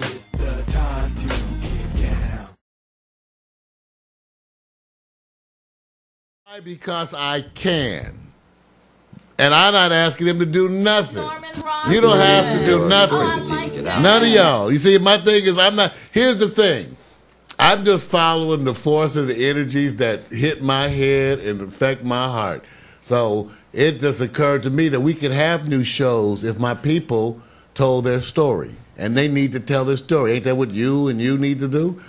It's the time to get down. Why? Because I can. And I'm not asking them to do nothing. You don't have to do nothing. None of y'all. You see, my thing is here's the thing. I'm just following the force of the energies that hit my head and affect my heart. So it just occurred to me that we could have new shows if my people told their story. And they need to tell their story. Ain't that what you and you need to do?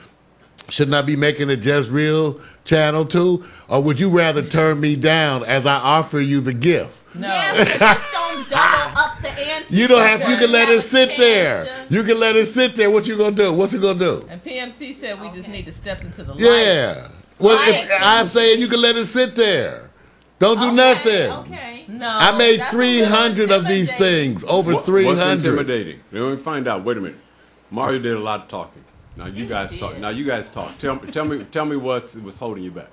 Shouldn't I be making a Jhezrel channel too? Or would you rather turn me down as I offer you the gift? No. Yes, just don't double up the ante. You don't have. You can let it sit there. You can let it sit there. What you gonna do? What's it gonna do? And PMC said we just need to step into the light. Yeah. Well, I'm saying you can let it sit there. Don't do nothing. Okay. No. I made 300 of these things. Over 300. What's intimidating? Let me find out. Wait a minute. Mario did a lot of talking. Now you guys talk. Now you guys talk. Tell me what's holding you back.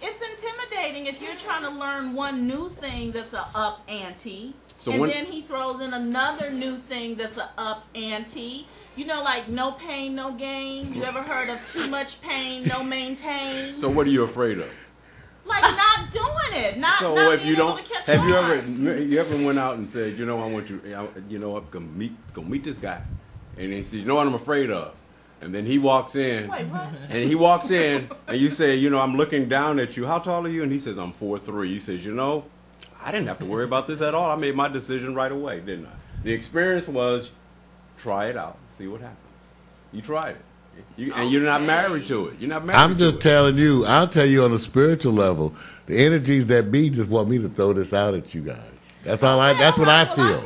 It's intimidating if you're trying to learn one new thing that's a up ante, so and then he throws in another new thing that's a up ante. You know, like no pain, no gain. You ever heard of too much pain, no maintain? So what are you afraid of? Like not doing it, not if being you able don't, to catch have you ever went out and said, you know, I want you, you know, I'm go meet this guy, and he says, you know what I'm afraid of. And then he walks in, and you say, you know, I'm looking down at you. How tall are you? And he says, I'm 4'3". You says, you know, I didn't have to worry about this at all. I made my decision right away, didn't I? The experience was, try it out, see what happens. You tried it, and you're not married to it. You're not married. I'm just telling you. I'll tell you on a spiritual level, the energies that be just want me to throw this out at you guys. That's all. That's what I feel.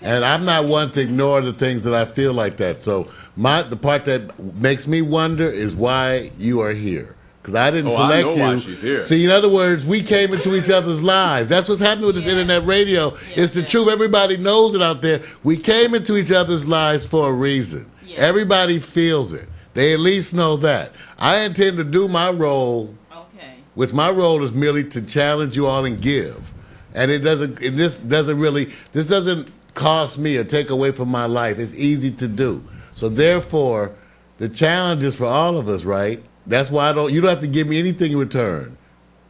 And I'm not one to ignore the things that I feel like that. So the part that makes me wonder is why you are here. Because I didn't select I know you. Why she's here. See, in other words, we came into each other's lives. That's what's happening with this internet radio. It's the truth. Everybody knows it out there. We came into each other's lives for a reason. Everybody feels it. They at least know that. I intend to do my role, which my role is merely to challenge you all and give. And this doesn't cost me or take away from my life. It's easy to do. So therefore, the challenge is for all of us, right? That's why you don't have to give me anything in return.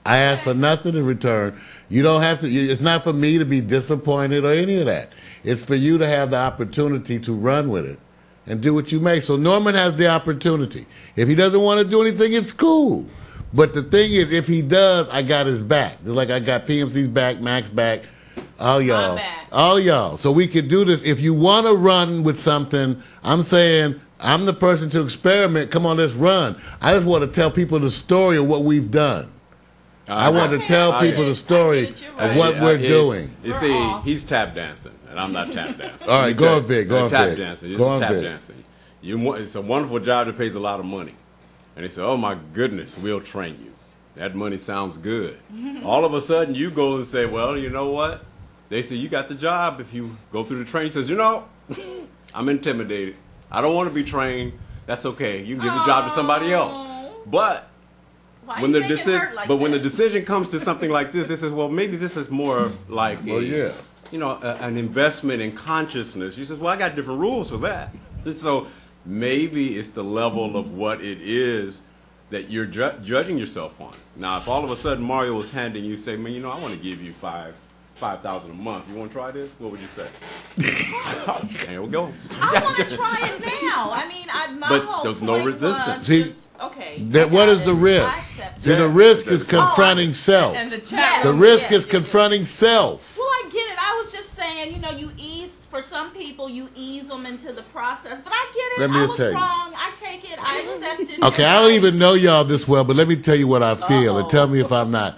I ask for nothing in return. You don't have to. It's not for me to be disappointed or any of that. It's for you to have the opportunity to run with it and do what you may. So Norman has the opportunity. If he doesn't want to do anything, it's cool. But the thing is, if he does, I got his back. Just like I got PMC's back, Mac's back, all y'all. All y'all. So we could do this. If you want to run with something, I'm saying I'm the person to experiment. Come on, let's run. I just want to tell people the story of what we've done. I want to tell people the story of what we're doing. You see, he's tap dancing, and I'm not tap dancing. All right, go on, Vic. Go on, tap Vic. dancing. This is tap dancing. It's a wonderful job that pays a lot of money. And they say, oh, my goodness, we'll train you. That money sounds good. All of a sudden, you go and say, well, you know what? They say, you got the job if you go through the training. He says, you know, I'm intimidated. I don't want to be trained. That's okay. You can give the job to somebody else. But when the decision comes to something like this, it says, well, maybe this is more like an investment in consciousness. He says, well, I got different rules for that. And so maybe it's the level of what it is that you're judging yourself on. Now, if all of a sudden Mario was handing you, say, man, you know, I want to give you $5,000 a month. You want to try this? What would you say? There we go. I want to try it now. I mean, but there's no resistance. See, what is the risk? See, the risk is confronting self. The risk is confronting self. Well, I get it. I was just saying, you know, for some people, you ease them into the process. But I get it. I was wrong. I take it. I accept it. Okay, I don't even know y'all this well, but let me tell you what I feel and tell me if I'm not.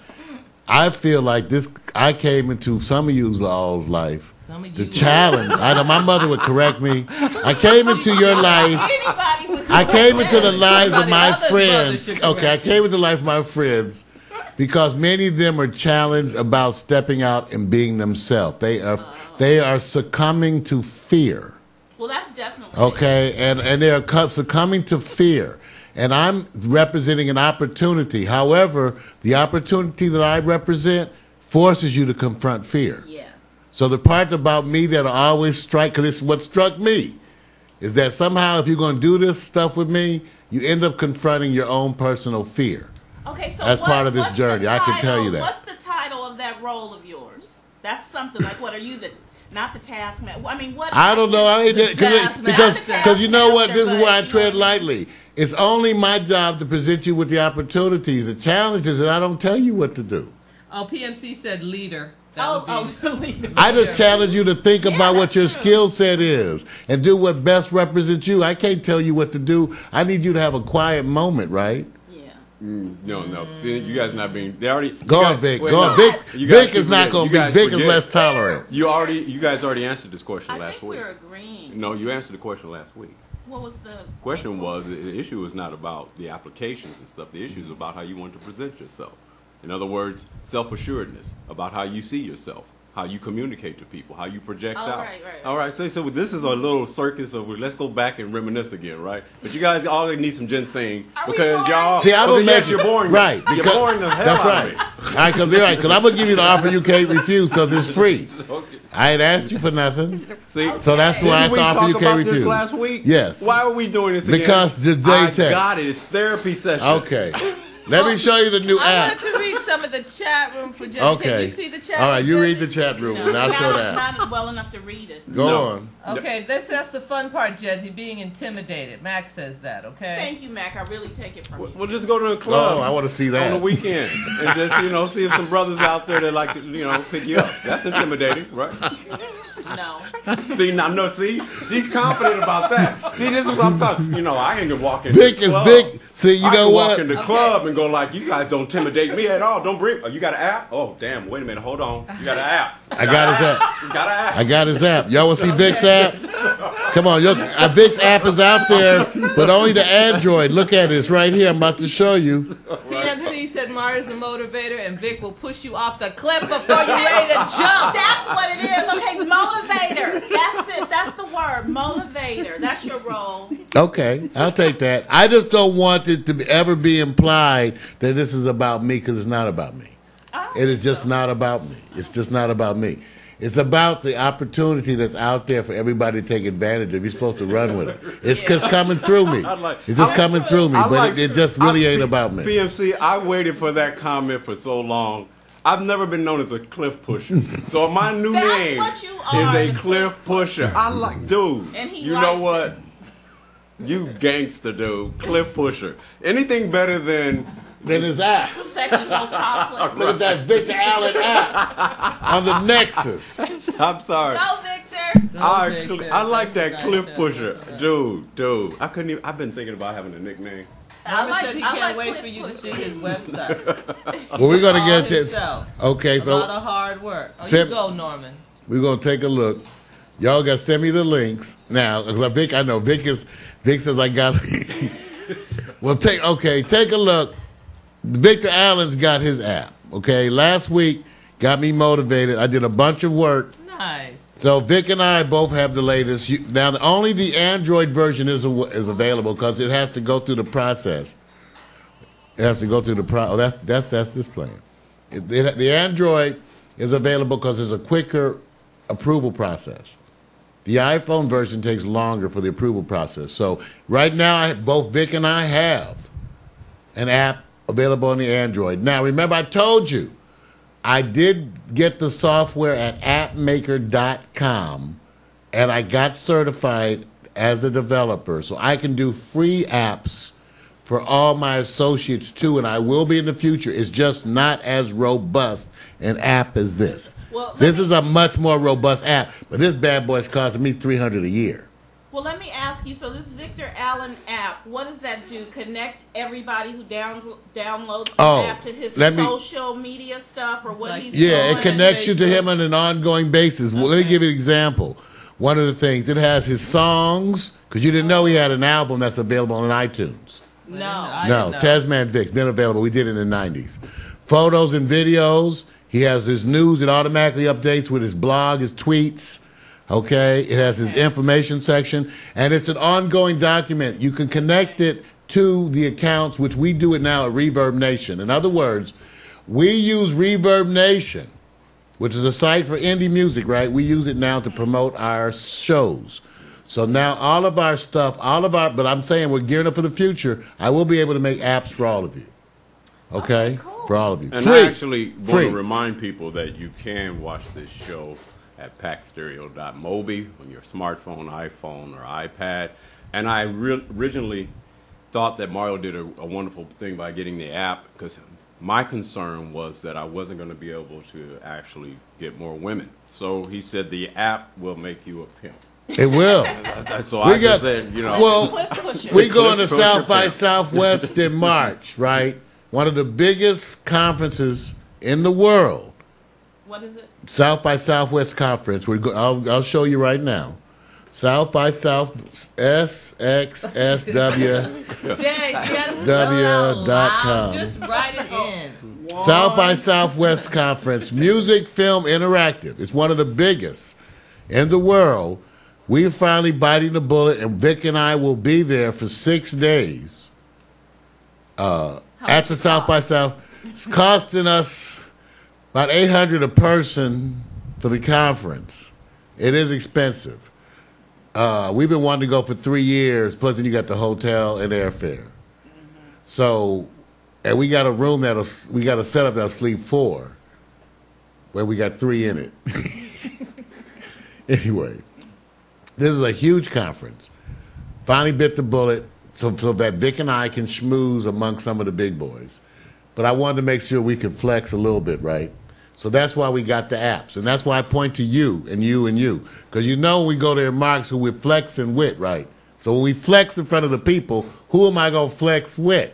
I feel like this. I came into some of you's all's life. The challenge. I know my mother would correct me. I came into your life. I came into the lives of my friends. Okay, I came into the life of my friends because many of them are challenged about stepping out and being themselves. They are succumbing to fear. Well, that's definitely okay, and they are succumbing to fear. And I'm representing an opportunity. However, the opportunity that I represent forces you to confront fear. Yes. So the part about me that'll always strike, because it's what struck me. is that somehow if you're going to do this stuff with me, you end up confronting your own personal fear. Okay, so as part of this what's the journey. I can tell you that. What's the title of that role of yours? That's something like, what are you not the taskmaster? I mean, what? I don't know. Because you know what? This is where I tread lightly. It's only my job to present you with the opportunities. The challenge is that I don't tell you what to do. Oh, PMC said leader. Leader. I just challenge you to think about what your skill set is and do what best represents you. I can't tell you what to do. I need you to have a quiet moment, right? No. See, you guys not being. They already. Go on, Vic. Go on, Vic. Vic is not going to be. Vic is less tolerant. You guys already answered this question last week. We're agreeing. No, you answered the question last week. What was the question? The issue was not about the applications and stuff. The issue is about how you want to present yourself. In other words, self-assuredness about how you see yourself, how you communicate to people, how you project out. Right. All right, so this is a little circus of let's go back and reminisce again, right? But you guys all need some ginseng because y'all. See, I don't make you're boring. Right, you're boring the hell that's out right. of me. All right, because I'm gonna give you the offer you can't refuse because it's free. Okay. I ain't asked you for nothing. See, so that's why the offer you can't refuse. This last week? Yes. Why are we doing this again? Because I got it. It's therapy session. Okay. Let me show you the new app. I wanted to read some of the chat room for Jenny. Okay. Can you see the chat room? All right, you read the chat room, and I'll show that. Not well enough to read it. Go on. Okay, that's the fun part, Jezzy, being intimidated. Max says that, okay? Thank you, Mac. I really take it from you. We'll just go to the club. Oh, I want to see that. On the weekend. And just, see if some brothers out there that like to, pick you up. That's intimidating, right? No. See, she's confident about that. See, this is what I'm talking. I can walk in. Vic is big. See, you know what? Walk in the club and go like, you guys don't intimidate me at all. Don't bring. Oh, you got an app? Oh, damn. Wait a minute. Hold on. You got an app. I got his app. You got an app. I got his app. Y'all want to see Vic's app? Come on, Vic's app is out there, but only the Android. Look at it. It's right here. I'm about to show you. PMC said Mara's the motivator, and Vic will push you off the cliff before you're ready to jump. That's what it is. Okay, motivator. That's it. That's the word. Motivator. That's your role. Okay, I'll take that. I just don't want it to ever be implied that this is about me because it's not about me. It is just not about me. It's just not about me. It's about the opportunity that's out there for everybody to take advantage of. You're supposed to run with it. It's just coming through me. It's just coming through me, but it just really ain't about me. PMC, I waited for that comment for so long. I've never been known as a cliff pusher. So my new name is a cliff pusher. Dude, and he you know what? You gangster, dude. Cliff pusher. Anything better than his app. Sexual chocolate. Look at that Victor Allen app on the Nexus. I'm sorry. Go, Victor. I like that cliff pusher. Dude. I couldn't even. I've been thinking about having a nickname. Norman said he can't wait for you to see his website. Well, we're going to get this. Okay, so. A lot of hard work. You go, Norman. We're going to take a look. Y'all got to send me the links. Now, Vic, I know Vic says I got. Well, take a look. Victor Allen's got his app. Okay, last week got me motivated. I did a bunch of work. Nice. So Vic and I both have the latest. Now, only the Android version is available because it has to go through the process. It has to go through the process. Oh, that's this plan. The Android is available because it's a quicker approval process. The iPhone version takes longer for the approval process. So right now, both Vic and I have an app available on the Android. Now, remember, I told you, I did get the software at appmaker.com, and I got certified as a developer. So I can do free apps for all my associates, too, and I will be in the future. It's just not as robust an app as this. This is a much more robust app, but this bad boy's costing me $300 a year. Well, let me ask you, so this Victor Allen app, what does that do? Connect everybody who downloads the app to his social media stuff or what he's doing? Yeah, it connects you to him on an ongoing basis. Well, let me give you an example. One of the things, it has his songs, because you didn't know he had an album that's available on iTunes. No, Tasman Vic's been available. We did it in the 90s. Photos and videos. He has his news. It automatically updates with his blog, his tweets. Okay, it has his information section, and it's an ongoing document. You can connect it to the accounts, which we do it now at Reverb Nation. In other words, we use Reverb Nation, which is a site for indie music, right? We use it now to promote our shows. So now all of our stuff, but I'm saying we're gearing up for the future. I will be able to make apps for all of you. Okay? Cool. For all of you. And Free. I actually want to remind people that you can watch this show at packstereo.mobi on your smartphone, iPhone, or iPad. And I originally thought that Mario did a wonderful thing by getting the app, because my concern was that I wasn't going to be able to actually get more women. So he said the app will make you a pimp. It will. So I just said, Well, we're going to South by Southwest in March, right? One of the biggest conferences in the world. What is it? South by Southwest Conference. I'll show you right now. South by South SXSW.com. Just write it in. South by Southwest Conference, music, film, interactive. It's one of the biggest in the world. We're finally biting the bullet, and Vic and I will be there for 6 days at the South by South. It's costing us about $800 a person for the conference. It is expensive. We've been wanting to go for 3 years, plus then you got the hotel and airfare. So, and we got a room we got a setup that'll sleep 4, where we got 3 in it. Anyway, this is a huge conference. Finally bit the bullet so that Vic and I can schmooze among some of the big boys. But I wanted to make sure we could flex a little bit, right? So that's why we got the apps. And that's why I point to you and you and you. Because when we go to remarks who we're flexing with, right? So when we flex in front of the people, who am I going to flex with?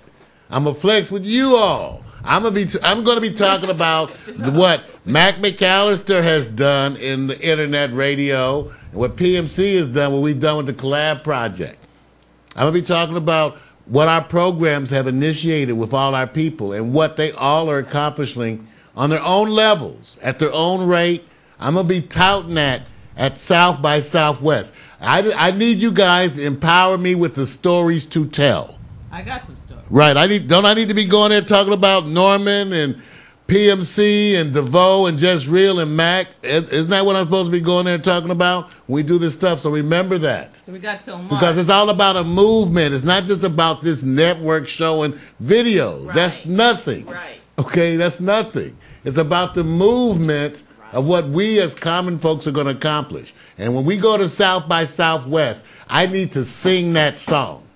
I'm going to flex with you all. I'm going to be talking about what Mac McAllister has done in the internet radio and what PMC has done, what we've done with the Collab Project. I'm going to be talking about what our programs have initiated with all our people and what they all are accomplishing on their own levels, at their own rate. I'm going to be touting that at South by Southwest. I need you guys to empower me with the stories to tell. I got some stories. Right. Don't I need to be going there talking about Norman and PMC and DeVeaux and Jhezrel and Mac? Isn't that what I'm supposed to be going there talking about when we do this stuff? So remember that. So we got till March. Because it's all about a movement. It's not just about this network showing videos. Right. That's nothing. Right. Okay, that's nothing. It's about the movement of what we as common folks are going to accomplish. And when we go to South by Southwest, I need to sing that song.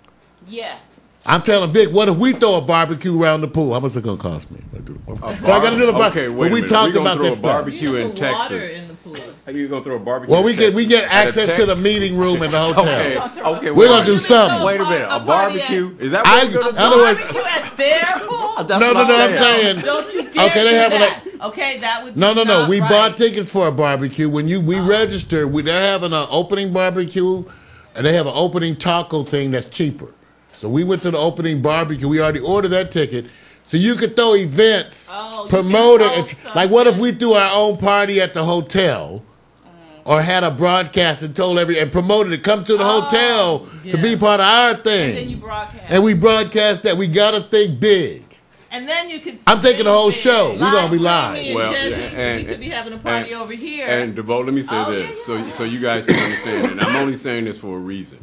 Yes. I'm telling Vic, what if we throw a barbecue around the pool? How much is it going to cost me? I got to do the barbecue. Okay, wait a minute. We talked about this stuff. Barbecue in water Texas. in the pool. How you going to throw a barbecue? Well, we get access to the meeting room in the hotel. Okay. We're going to do something. Wait a minute. A barbecue? Is that what you're going to do? Barbecue at their pool? No, I'm saying. Don't you dare Okay, they do have that. Okay, that would be No. not We right. bought tickets for a barbecue. When we register, they're having an opening barbecue, and they have an opening taco thing that's cheaper. So we went to the opening barbecue. We already ordered that ticket. So you could throw events, promote it. Like what if we threw our own party at the hotel or had a broadcast and told and promoted it, come to the hotel to be part of our thing. And then you broadcast. And we broadcast that. We got to think big. And then you could. I'm taking the whole show. We're going to be live. Well, we could be having a party over here. And DeVeaux, let me say this, so you guys can understand. And I'm only saying this for a reason.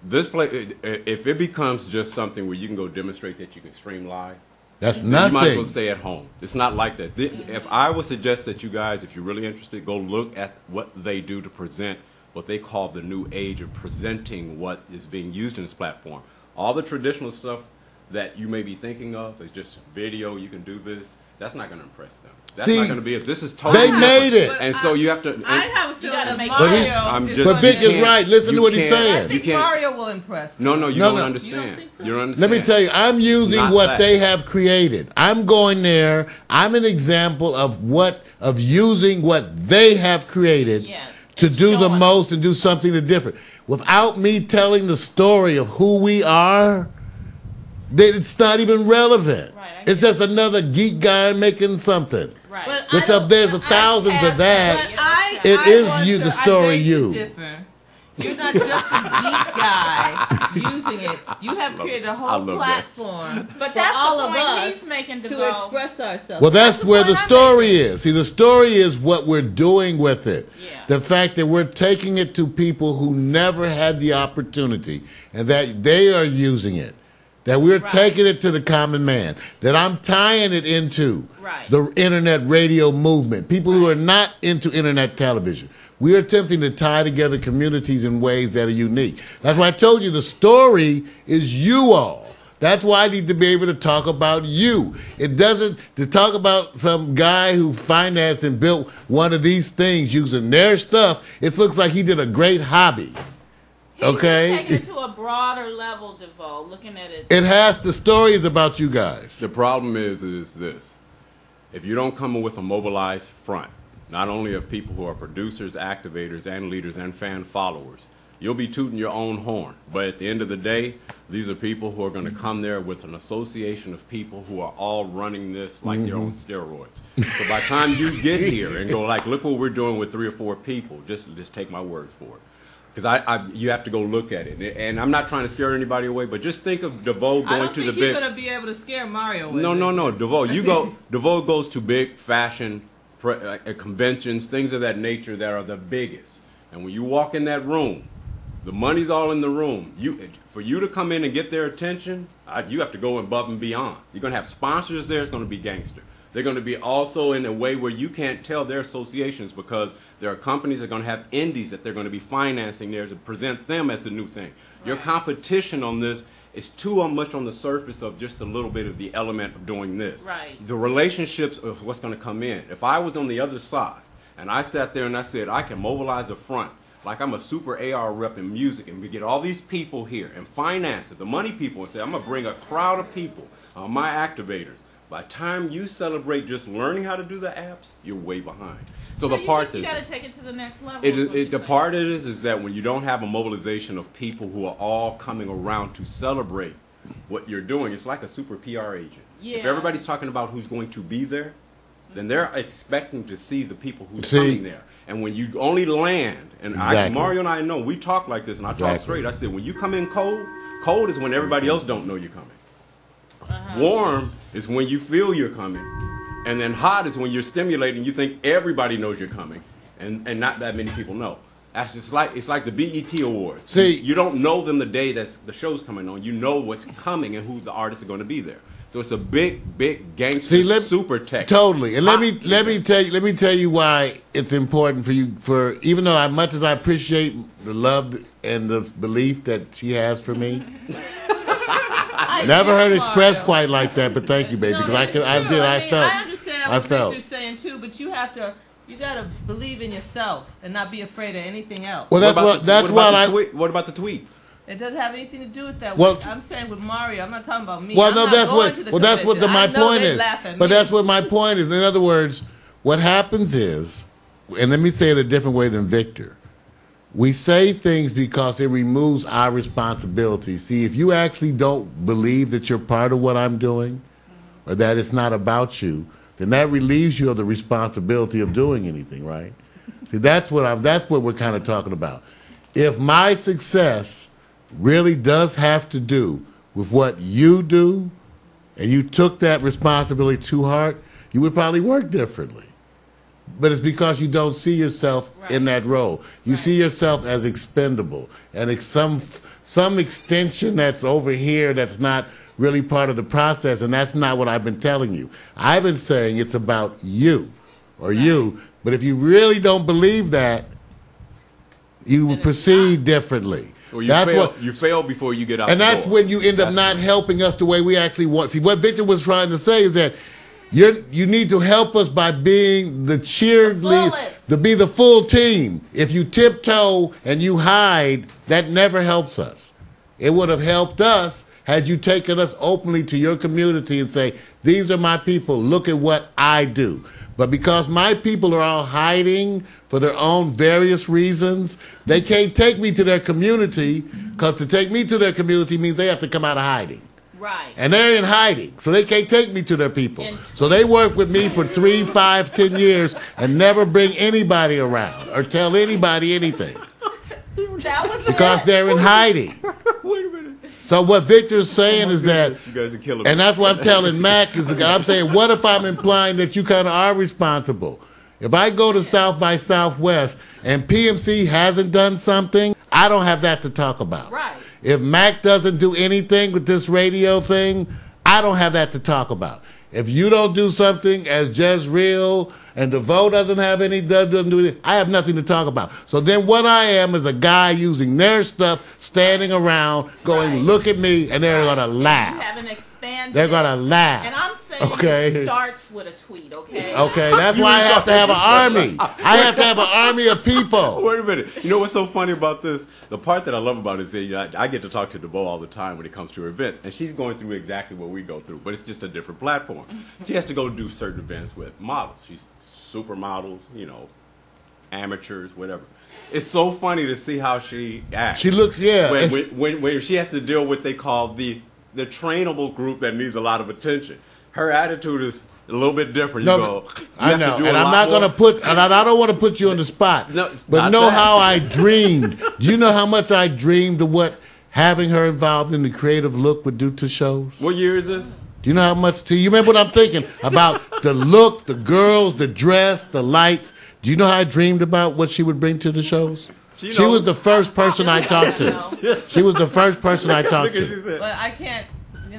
This place, if it becomes just something where you can go demonstrate that you can stream live, that's then nothing. you might as well stay at home. It's not like that. If I would suggest that you guys, if you're really interested, go look at what they do to present what they call the new age of presenting what is being used in this platform. All the traditional stuff that you may be thinking of is just video. You can do this. That's not going to impress them. That's not going to be it. This is totally They made it. And so you have to. I have a feeling that Mario. But Vic is right. Listen to what he's saying. I think Mario will impress them. No, you don't understand. You don't think so? You don't understand. Let me tell you, I'm using what they have created. I'm going there. I'm an example of using what they have created to do the most and do something different. Without me telling the story of who we are, it's not even relevant. Right, it's just another geek guy making something. Right. Which there's thousands of that. It is you, the story you. Differ. You're not just a geek guy. using it. You have created a whole platform but for that's all the of point us he's making, to DeVeaux. express ourselves. Well, that's where the story is. See, the story is what we're doing with it. Yeah. The fact that we're taking it to people who never had the opportunity and that they are using it. That we're taking it to the common man. That I'm tying it into the internet radio movement. People who are not into internet television. We are attempting to tie together communities in ways that are unique. That's why I told you the story is you all. That's why I need to be able to talk about you. It doesn't, to talk about some guy who financed and built one of these things using their stuff, it looks like he did a great hobby. He's just taking it to a broader level, DeVeaux, looking at it. It has, the story is about you guys. The problem is this. If you don't come in with a mobilized front, not only of people who are producers, activators, and leaders, and fan followers, you'll be tooting your own horn. But at the end of the day, these are people who are going to come there with an association of people who are all running this like they're on steroids. So by the time you get here and go like, look what we're doing with 3 or 4 people, just take my word for it. Because you have to go look at it. And I'm not trying to scare anybody away, but just think of DeVeaux going to the big... I don't think you're going to be able to scare Mario away. No. DeVeaux, DeVeaux goes to big fashion conventions, things of that nature that are the biggest. And when you walk in that room, the money's all in the room. For you to come in and get their attention, you have to go above and beyond. You're going to have sponsors there. It's going to be gangster. They're going to be also in a way where you can't tell their associations because there are companies that are going to have indies that they're going to be financing there to present them as the new thing. Right. Your competition on this is too much on the surface of just a little bit of the element of doing this. Right. The relationships of what's going to come in. If I was on the other side and I sat there and I said, I can mobilize a front like I'm a super AR rep in music and we get all these people here and finance it, the money people, and say, I'm going to bring a crowd of people, my activators. By the time you celebrate just learning how to do the apps, you're way behind. So the part you got to take it to the next level. The part of it is that when you don't have a mobilization of people who are all coming around to celebrate what you're doing, it's like a super PR agent. Yeah. If everybody's talking about who's going to be there, then they're expecting to see the people who's coming there. And when you only land, and Mario and I know, we talk like this, and I talk straight. I said, when you come in cold is when everybody else don't know you're coming. Warm is when you feel you're coming, and then hot is when you're stimulating. You think everybody knows you're coming, and not that many people know. That's just like it's like the BET Awards. See, you don't know them the day that the show's coming on. You know what's coming and who the artists are going to be there. So it's a big gangster super tech. Totally. And let me tell you why it's important for you. For even though much as I appreciate the love and the belief that she has for me. Never heard it expressed quite like that, but thank you, baby, because I understand what felt. Victor's saying too, but you gotta believe in yourself and not be afraid of anything else. Well, what about the tweets? It doesn't have anything to do with that. Well, I'm saying with Mario, I'm not talking about me. Well, no, that's what my point is. But that's what my point is. In other words, what happens is, and let me say it a different way than Victor. We say things because it removes our responsibility. See, if you actually don't believe that you're part of what I'm doing or that it's not about you, then that relieves you of the responsibility of doing anything, right? See, that's what we're kind of talking about. If my success really does have to do with what you do and you took that responsibility to heart, you would probably work differently. But it's because you don't see yourself in that role. You see yourself as expendable, and it's some extension that's over here that's not really part of the process, and that's not what I've been telling you. I've been saying it's about you or you, but if you really don't believe that, you will proceed differently. Well, you fail before you get out. And that's when you end up not helping us the way we actually want. See, what Victor was trying to say is that you need to help us by being the cheerleader, to be the full team. If you tiptoe and you hide, that never helps us. It would have helped us had you taken us openly to your community and say, these are my people, look at what I do. But because my people are all hiding for their own various reasons, they can't take me to their community, because to take me to their community means they have to come out of hiding. Right. And they're in hiding, so they can't take me to their people. So they work with me for 3, 5, 10 years and never bring anybody around or tell anybody anything. Because they're in hiding. Wait a So what Victor's saying is that, You guys are killing me. and that's what I'm telling Mac is the guy. I'm saying, what if I'm implying that you kind of are responsible? If I go to South by Southwest and PMC hasn't done something, I don't have that to talk about. Right. If Mac doesn't do anything with this radio thing, I don't have that to talk about. If you don't do something as Jhezrel and DeVeaux doesn't do anything, I have nothing to talk about. So then what I am is a guy using their stuff, standing around, going, Right. look at me, and they're going to laugh. You haven't expanded. They're going to laugh. And I'm saying Okay. it starts with a tweet, okay? Okay, that's why I have to have an army. I have to have an army of people. Wait a minute. You know what's so funny about this? The part that I love about it is that I get to talk to DeVeaux all the time when it comes to her events, and she's going through exactly what we go through, but it's just a different platform. She has to go do certain events with models. She's supermodels, you know, amateurs, whatever. It's so funny to see how she acts. She looks, yeah. When she has to deal with what they call the trainable group that needs a lot of attention. Her attitude is a little bit different. You go, I know, and I'm not going to put, and I don't want to put you on the spot, No, it's but not know that. how I dreamed. Do you know how much I dreamed of what having her involved in the creative look would do to shows? What year is this? Do you know how much? You remember what I'm thinking about? The look, the girls, the dress, the lights. Do you know how I dreamed about what she would bring to the shows? She knows. was the first person I talked to. She was the first person I talked Look at what she to. said. But I can't,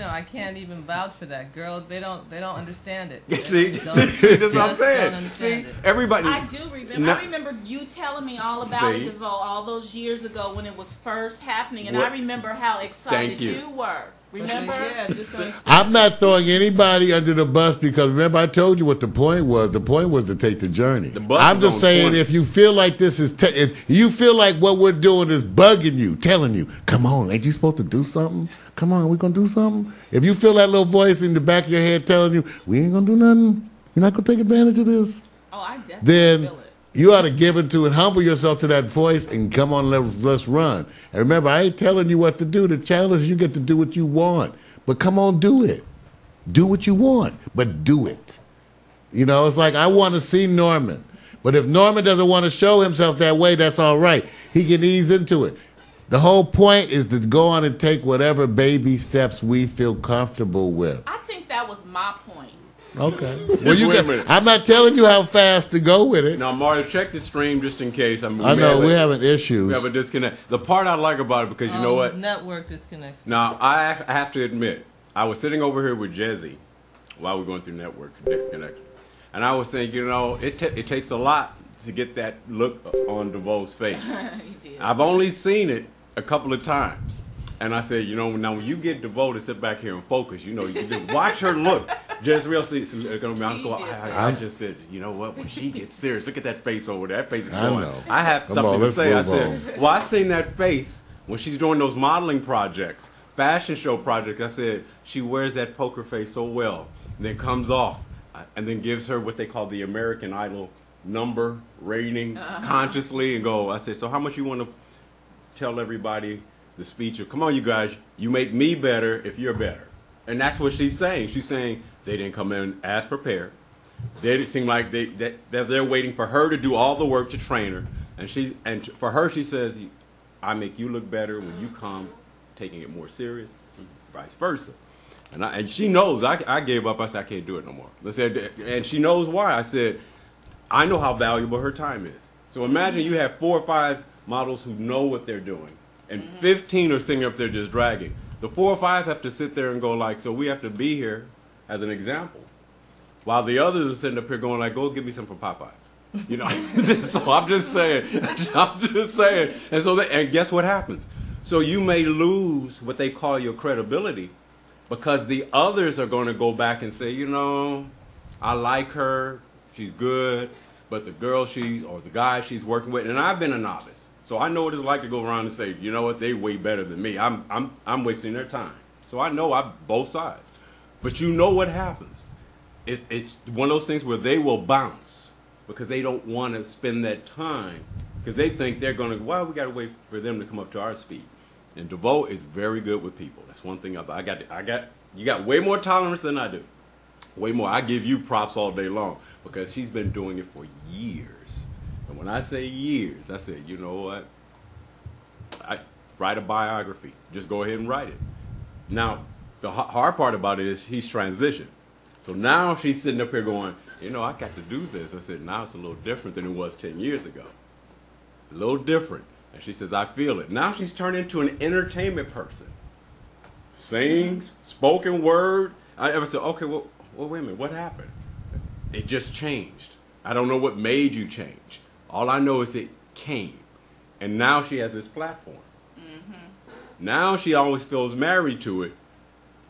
I can't even vouch for that. Girls, they don't understand it. See, They don't- see, that's what I'm just don't saying. understand See, it. everybody. I do remember. No. I remember you telling me all about See? it, DeVeaux, all those years ago when it was first happening, and What? I remember how excited Thank you. were. Remember? Yeah, just don't- I'm not throwing anybody under the bus because remember I told you what the point was. The point was to take the journey. The bus I'm is just on saying 20. if you feel like this is, if you feel like what we're doing is bugging you, telling you, come on, ain't you supposed to do something? Come on, we gonna do something? If you feel that little voice in the back of your head telling you, we ain't gonna do nothing, you're not gonna take advantage of this, Oh, I definitely then feel it. you ought to give into it, humble yourself to that voice, and come on, let's run. And remember, I ain't telling you what to do. The challenge is you get to do what you want. But come on, do it. Do what you want, but do it. You know, it's like I want to see Norman. But if Norman doesn't want to show himself that way, that's all right. He can ease into it. The whole point is to go on and take whatever baby steps we feel comfortable with. I think that was my point. Okay. Well, you Wait a can, minute. I'm not telling you how fast to go with it. Now, Mario, check the stream just in case. I know we're having issues. We have a disconnect. The part I like about it, because you know what? Network disconnection. Now, I have to admit, I was sitting over here with Jezzy while we were going through network disconnection. And I was saying, it takes a lot to get that look on DeVeaux's face. You did. I've only seen it a couple of times. And I said, now when you get DeVeaux to sit back here and focus, you can watch her look. Jhezrel sees, I just said, you know what? When she gets serious, look at that face over there. That face is I going. know. I have Come something on, to let's say. I move said, well, I seen that face when she's doing those modeling projects, fashion show projects. I said, she wears that poker face so well, and then comes off, and then gives her what they call the American Idol number rating consciously, and go. I said, so how much you want to tell everybody the speech of, come on, you guys, you make me better if you're better. And that's what she's saying. She's saying they didn't come in as prepared. They didn't seem like they're waiting for her to do all the work to train her. And for her, she says, I make you look better when you come taking it more serious, and vice versa. And she knows. I gave up. I said, I can't do it no more. And she knows why. I said, I know how valuable her time is. So imagine you have 4 or 5 models who know what they're doing, and 15 are sitting up there just dragging. The 4 or 5 have to sit there and go like, so we have to be here as an example, while the others are sitting up here going like, go give me some from Popeyes. So I'm just saying. And guess what happens? So you may lose what they call your credibility, because the others are going to go back and say, I like her, she's good, but the girl or the guy she's working with, and I've been a novice, so I know what it's like to go around and say, you know what, they way better than me. I'm wasting their time. So I know both sides. But you know what happens? It's one of those things where they will bounce because they don't want to spend that time, because they think they're going to, well, we got to wait for them to come up to our speed. And DeVeaux is very good with people. That's one thing you got way more tolerance than I do. Way more. I give you props all day long, because she's been doing it for years. And when I say years, I said, you know what? Write a biography. Just go ahead and write it. Now, the hard part about it is he's transitioned. So now she's sitting up here going, you know, I got to do this. I said, now it's a little different than it was 10 years ago. A little different. And she says, I feel it. Now she's turned into an entertainment person. Sings, spoken word. I ever said, okay, well, wait a minute, what happened? It just changed. I don't know what made you change. All I know is it came. And now she has this platform. Now she always feels married to it.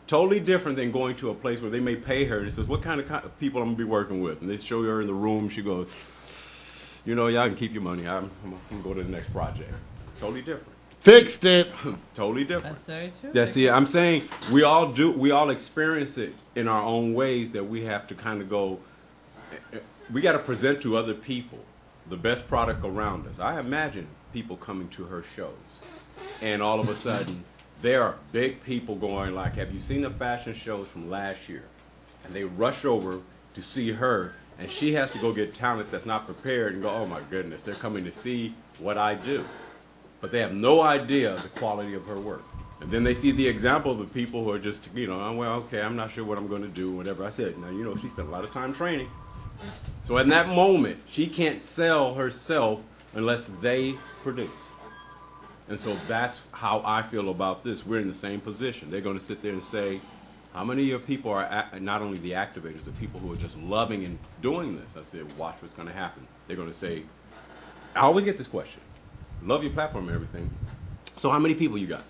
Totally different than going to a place where they may pay her and says, what kind of people I'm going to be working with? And they show her in the room. She goes, you know, y'all can keep your money. I'm going to go to the next project. Totally different. Fixed it. Totally different. That's very true. That's it. I'm saying we all experience it in our own ways that we have to kind of go, we got to present to other people the best product around us. I imagine people coming to her shows and all of a sudden there are big people going like, have you seen the fashion shows from last year? And they rush over to see her and she has to go get talent that's not prepared and go, oh my goodness, they're coming to see what I do. But they have no idea the quality of her work. And then they see the examples of people who are just, you know, oh, well, okay, I'm not sure what I'm going to do, whatever. I said, now, you know, she spent a lot of time training. So in that moment, she can't sell herself unless they produce. And so that's how I feel about this. We're in the same position. They're going to sit there and say, how many of your people are not only the activators, the people who are just loving and doing this? I said, watch what's going to happen. They're going to say, I always get this question. Love your platform and everything. So how many people you got?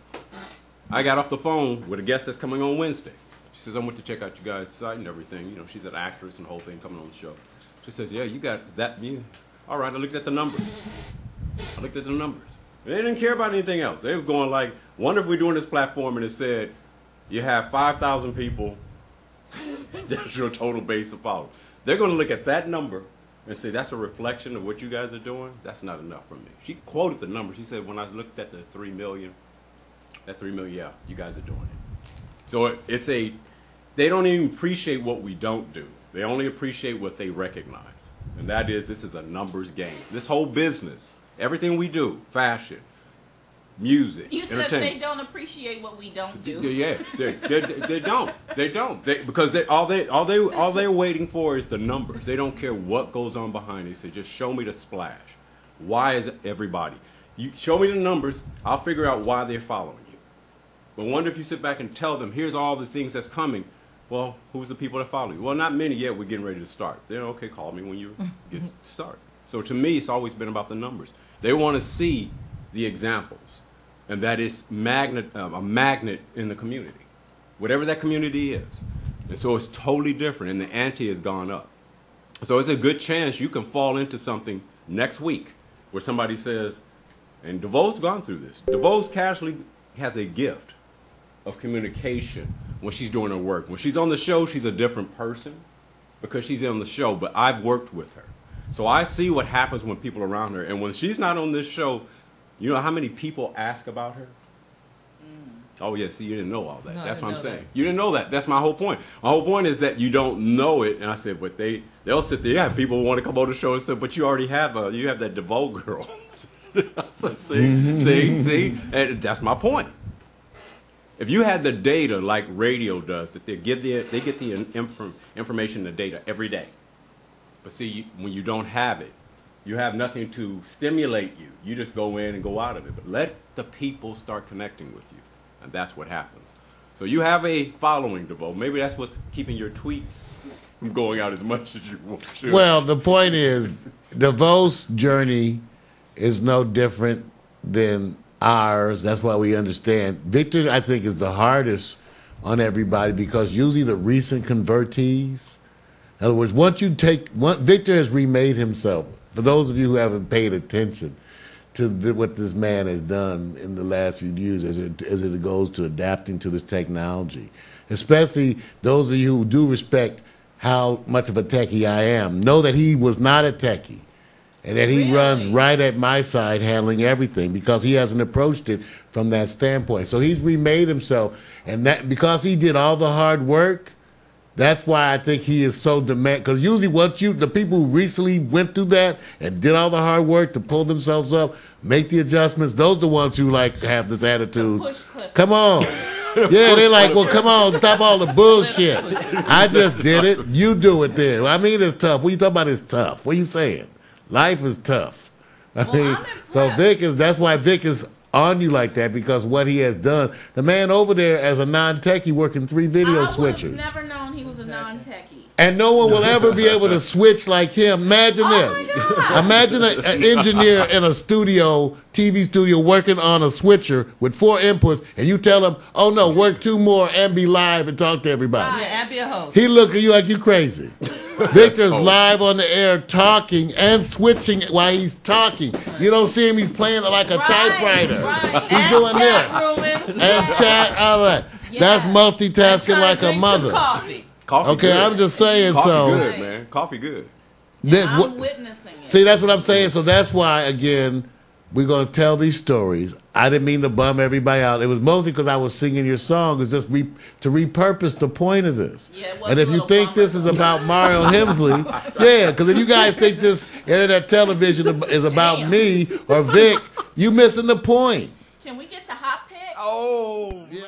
I got off the phone with a guest that's coming on Wednesday. She says, I went to check out you guys' site and everything. You know, she's an actress and the whole thing coming on the show. She says, yeah, you got that. Yeah. All right, I looked at the numbers. They didn't care about anything else. They were going like, wonder if we're doing this platform and it said, you have 5,000 people. That's your total base of followers. They're going to look at that number and say, that's a reflection of what you guys are doing. That's not enough for me. She quoted the number. She said, when I looked at the 3 million, that 3 million, yeah, you guys are doing it. So they don't even appreciate what we don't do. They only appreciate what they recognize. And that is, this is a numbers game. This whole business, everything we do, fashion, music, you said they don't appreciate what we don't do. Yeah, they don't. Because all they're waiting for is the numbers. They don't care what goes on behind it. They say, just show me the splash. Why is everybody? You show me the numbers, I'll figure out why they're following you. But wonder if you sit back and tell them, here's all the things that's coming. Well, who's the people that follow you? Well, not many yet. We're getting ready to start. They're okay, call me when you get started. So to me, it's always been about the numbers. They want to see the examples. And that is a magnet in the community, whatever that community is. And so it's totally different, and the ante has gone up. So it's a good chance you can fall into something next week where somebody says, and DeVeaux's gone through this. DeVeaux casually has a gift of communication when she's doing her work. When she's on the show, she's a different person because she's on the show, but I've worked with her. So I see what happens when people are around her. And when she's not on this show, you know how many people ask about her? Oh, yeah, see, you didn't know all that. No, that's what I'm saying. You didn't know that. That's my whole point. My whole point is that you don't know it. And I said, but they'll sit there. Yeah, people want to come on the show and say, but you already have that DeVeaux girl. See? And that's my point. If you had the data like radio does, that they get the information, the data every day. But see, when you don't have it, you have nothing to stimulate you. You just go in and go out of it. But let the people start connecting with you. And that's what happens. So you have a following, DeVeaux. Maybe that's what's keeping your tweets from going out as much as you want to. Well, the point is, DeVeaux's journey is no different than ours. That's why we understand. Victor, I think, is the hardest on everybody because usually the recent convertees, in other words, Victor has remade himself. For those of you who haven't paid attention to what this man has done in the last few years as it goes to adapting to this technology, especially those of you who do respect how much of a techie I am, know that he was not a techie and that he runs right at my side handling everything because he hasn't approached it from that standpoint. So he's remade himself, and that because he did all the hard work, that's why I think he is so demanding. Because usually the people who recently went through that and did all the hard work to pull themselves up, make the adjustments, those are the ones who like have this attitude. Come on. Yeah, they're like, well, come on, stop all the bullshit. I just did it. You do it then. I mean, it's tough. What you talking about is tough. What are you saying? Life is tough. I mean, so that's why Vic is on you like that, because what he has done. The man over there as a non-techie working 3 video switchers. I never known he was a non-techie. And no one will ever be able to switch like him. Imagine this. Imagine an engineer in a studio, TV studio, working on a switcher with 4 inputs, and you tell him, oh no, work 2 more and be live and talk to everybody. Yeah, and be a host. He look at you like you crazy. Victor's live on the air talking and switching while he's talking. You don't see him, he's playing like a typewriter. Right. He's doing this. And chat, all that. That's multitasking like a mother. Coffee. Coffee Okay, good. I'm just saying. Coffee So good, man. Coffee good. I'm witnessing it. See, that's what I'm saying. So that's why, again, we're going to tell these stories. I didn't mean to bum everybody out. It was mostly because I was singing your song. It's just to repurpose the point of this. Yeah, it was and if a you little think bummer. this is about Mario Hemsley, yeah, because if you guys think this internet television is about me or Vic, you missing the point. Can we get to hot picks? Oh. Yeah.